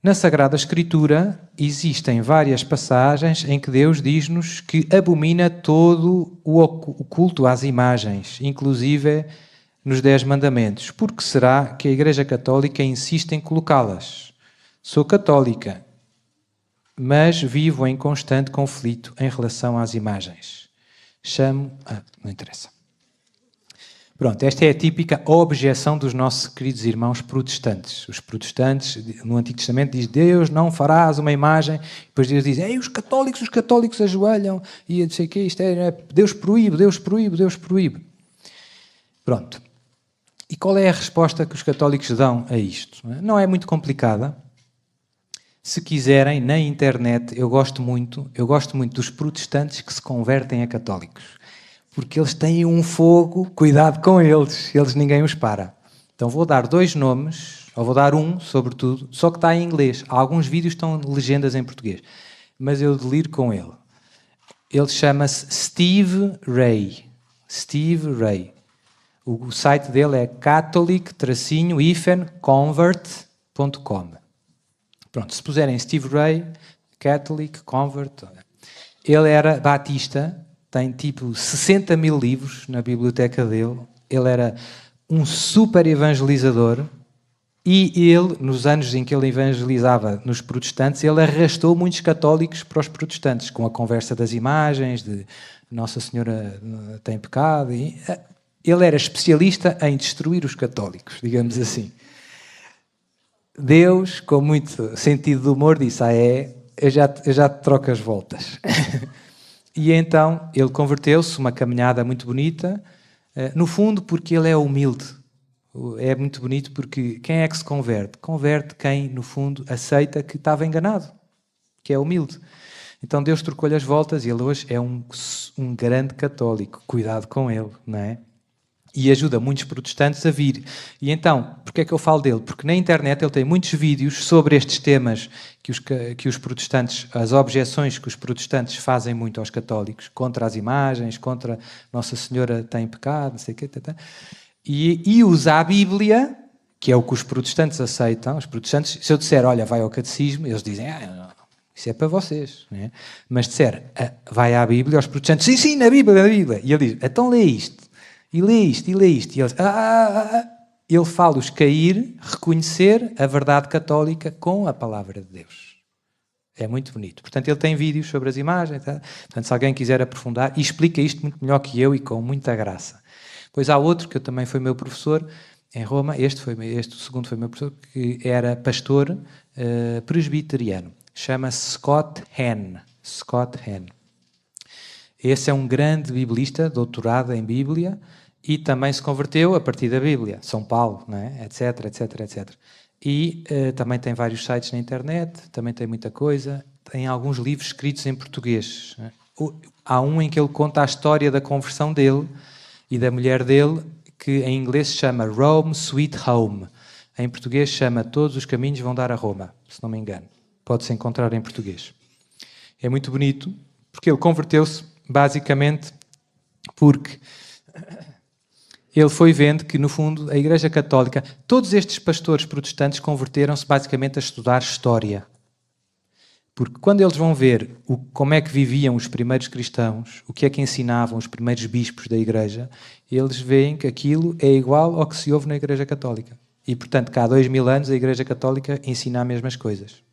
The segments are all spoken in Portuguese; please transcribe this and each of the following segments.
Na Sagrada Escritura existem várias passagens em que Deus diz-nos que abomina todo o culto às imagens, inclusive nos 10 mandamentos. Por que será que a Igreja Católica insiste em colocá-las? Sou católica, mas vivo em constante conflito em relação às imagens. Não interessa. Pronto, esta é a típica objeção dos nossos queridos irmãos protestantes. Os protestantes, no Antigo Testamento, diz Deus não farás uma imagem. Depois Deus diz, ei, os católicos ajoelham e não sei o quê, isto é, Deus proíbe, Deus proíbe, Deus proíbe. Pronto. E qual é a resposta que os católicos dão a isto? Não é muito complicada. Se quiserem, na internet, eu gosto muito dos protestantes que se convertem a católicos. Porque eles têm um fogo, cuidado com eles ninguém os para. Então vou dar 2 nomes, ou vou dar um, sobretudo, só que está em inglês. Alguns vídeos estão legendas em português, mas eu deliro com ele. Ele chama-se Steve Ray. Steve Ray. O site dele é catholic-convert.com. Pronto, se puserem Steve Ray, Catholic, Convert... Ele era batista... Tem tipo 60 mil livros na biblioteca dele. Ele era um super evangelizador e ele, nos anos em que ele evangelizava nos protestantes, ele arrastou muitos católicos para os protestantes, com a conversa das imagens, de Nossa Senhora tem pecado. Ele era especialista em destruir os católicos, digamos assim. Deus, com muito sentido de humor, disse, eu já te troco as voltas. E então ele converteu-se, uma caminhada muito bonita, no fundo porque ele é humilde. É muito bonito porque quem é que se converte? Converte quem, no fundo, aceita que estava enganado, que é humilde. Então Deus trocou-lhe as voltas e ele hoje é um grande católico. Cuidado com ele, não é? E ajuda muitos protestantes a vir. E então, porquê é que eu falo dele? Porque na internet ele tem muitos vídeos sobre estes temas que os protestantes, as objeções que os protestantes fazem muito aos católicos, contra as imagens, contra Nossa Senhora tem pecado, não sei o quê, e usa a Bíblia, que é o que os protestantes aceitam. Os protestantes, se eu disser, olha, vai ao catecismo, eles dizem, não, isso é para vocês. Não é? Mas disser, vai à Bíblia, os protestantes, sim, na Bíblia. E ele diz, então lê isto. E lê isto. E eles, ele fala-os cair, reconhecer a verdade católica com a palavra de Deus. É muito bonito. Portanto, ele tem vídeos sobre as imagens. Tá? Portanto, se alguém quiser aprofundar, e explica isto muito melhor que eu e com muita graça. Pois há outro, que eu também foi meu professor em Roma, o segundo foi meu professor, que era pastor presbiteriano. Chama-se Scott Hahn. Scott Hahn. Esse é um grande biblista, doutorado em Bíblia, e também se converteu a partir da Bíblia, São Paulo, não é? etc, etc, etc. E também tem vários sites na internet, também tem muita coisa, tem alguns livros escritos em português. Há um em que ele conta a história da conversão dele e da mulher dele, que em inglês se chama Rome Sweet Home. Em português chama Todos os Caminhos Vão Dar a Roma, se não me engano. Pode-se encontrar em português. É muito bonito, porque ele converteu-se basicamente porque ele foi vendo que, no fundo, a Igreja Católica, todos estes pastores protestantes converteram-se basicamente a estudar história. Porque quando eles vão ver como é que viviam os primeiros cristãos, o que é que ensinavam os primeiros bispos da Igreja, eles veem que aquilo é igual ao que se ouve na Igreja Católica. E, portanto, que há 2000 anos a Igreja Católica ensina as mesmas coisas.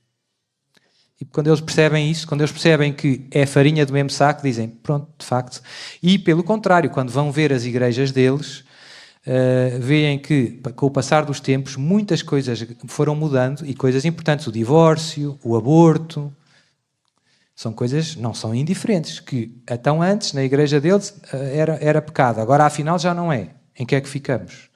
E quando eles percebem isso, quando eles percebem que é farinha do mesmo saco, dizem, pronto, de facto. E, pelo contrário, quando vão ver as igrejas deles, veem que, com o passar dos tempos, muitas coisas foram mudando, e coisas importantes, o divórcio, o aborto, são coisas, não são indiferentes, que então antes, na igreja deles, era pecado, agora afinal já não é. Em que é que ficamos?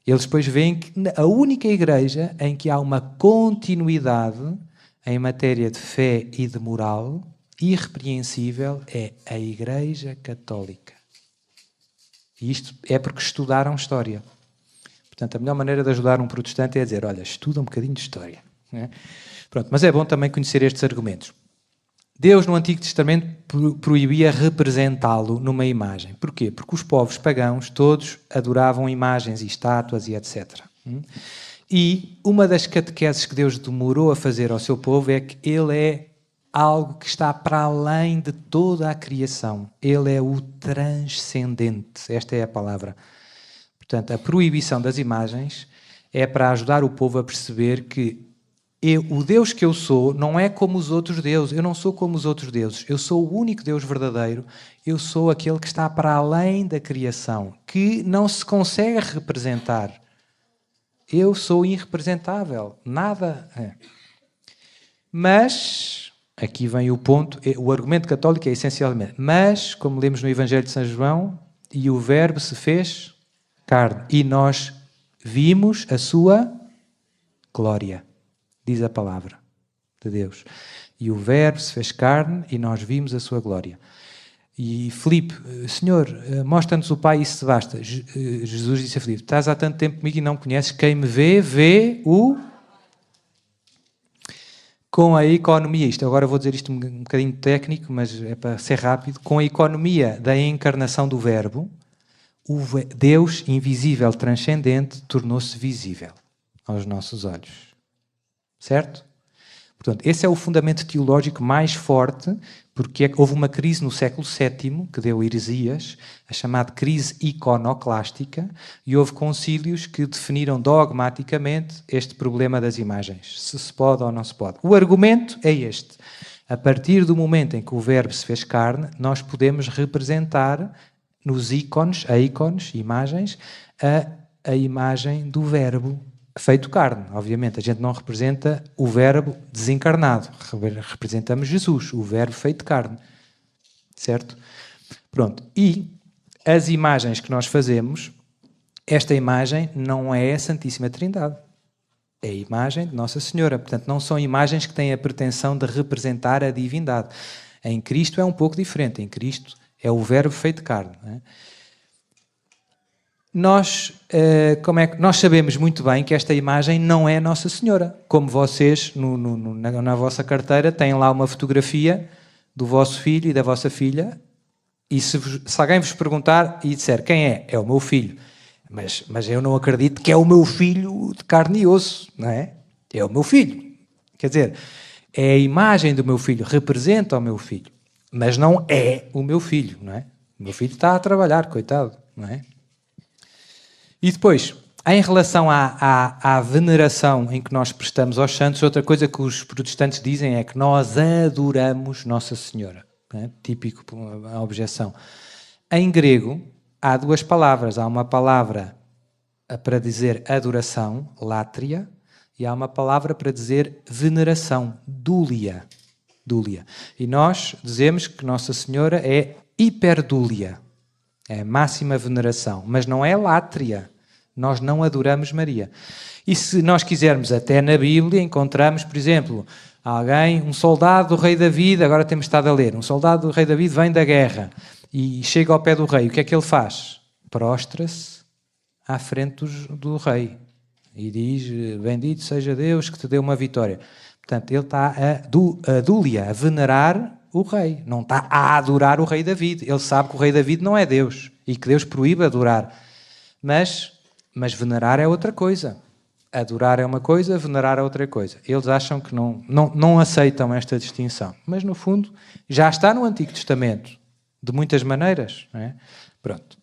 Eles depois veem que a única igreja em que há uma continuidade em matéria de fé e de moral irrepreensível é a Igreja Católica. E isto é porque estudaram história. Portanto, a melhor maneira de ajudar um protestante é dizer, olha, estuda um bocadinho de história. Não é? Pronto, mas é bom também conhecer estes argumentos. Deus, no Antigo Testamento, proibia representá-lo numa imagem. Porquê? Porque os povos pagãos todos adoravam imagens e estátuas e etc. E uma das catequeses que Deus demorou a fazer ao seu povo é que Ele é algo que está para além de toda a criação. Ele é o transcendente. Esta é a palavra. Portanto, a proibição das imagens é para ajudar o povo a perceber que o Deus que eu sou não é como os outros deuses. Eu não sou como os outros deuses. Eu sou o único Deus verdadeiro. Eu sou aquele que está para além da criação, que não se consegue representar. Eu sou irrepresentável. Nada é. Mas, aqui vem o ponto, o argumento católico é essencialmente, mas, como lemos no Evangelho de São João, e o Verbo se fez carne, e nós vimos a sua glória, diz a palavra de Deus. E o Verbo se fez carne, e nós vimos a sua glória. E Filipe, Senhor, mostra-nos o Pai e isso te basta. Jesus disse a Filipe, estás há tanto tempo comigo e não me conheces, quem me vê, vê o... Com a economia, isto agora vou dizer isto um bocadinho técnico, mas é para ser rápido, com a economia da encarnação do Verbo, o Deus invisível, transcendente, tornou-se visível aos nossos olhos. Certo? Portanto, esse é o fundamento teológico mais forte, porque houve uma crise no século VII, que deu heresias, a chamada crise iconoclástica, e houve concílios que definiram dogmaticamente este problema das imagens, se pode ou não se pode. O argumento é este. A partir do momento em que o Verbo se fez carne, nós podemos representar nos ícones, imagens, a imagem do Verbo feito carne. Obviamente, a gente não representa o Verbo desencarnado. Representamos Jesus, o Verbo feito carne. Certo? Pronto. E as imagens que nós fazemos, esta imagem não é a Santíssima Trindade. É a imagem de Nossa Senhora. Portanto, não são imagens que têm a pretensão de representar a divindade. Em Cristo é um pouco diferente. Em Cristo é o Verbo feito carne. Não é? Nós sabemos muito bem que esta imagem não é Nossa Senhora. Como vocês, na vossa carteira, têm lá uma fotografia do vosso filho e da vossa filha, e se alguém vos perguntar e disser quem é? É o meu filho. Mas eu não acredito que é o meu filho de carne e osso, não é? É o meu filho. Quer dizer, é a imagem do meu filho, representa o meu filho, mas não é o meu filho, não é? O meu filho está a trabalhar, coitado, não é? E depois, em relação à veneração em que nós prestamos aos santos, outra coisa que os protestantes dizem é que nós adoramos Nossa Senhora. É? Típico a objeção. Em grego, há duas palavras. Há uma palavra para dizer adoração, latria, e há uma palavra para dizer veneração, dúlia. E nós dizemos que Nossa Senhora é hiperdúlia. É máxima veneração, mas não é látria. Nós não adoramos Maria. E se nós quisermos, até na Bíblia, encontramos, por exemplo, um soldado do rei David, agora temos estado a ler, um soldado do rei David vem da guerra e chega ao pé do rei. O que é que ele faz? Prostra-se à frente do rei e diz, bendito seja Deus que te deu uma vitória. Portanto, ele está a dúlia, a venerar o rei. Não está a adorar o rei David. Ele sabe que o rei David não é Deus e que Deus proíbe adorar. Mas venerar é outra coisa. Adorar é uma coisa, venerar é outra coisa. Eles acham que não aceitam esta distinção. Mas, no fundo, já está no Antigo Testamento. De muitas maneiras. Não é? Pronto.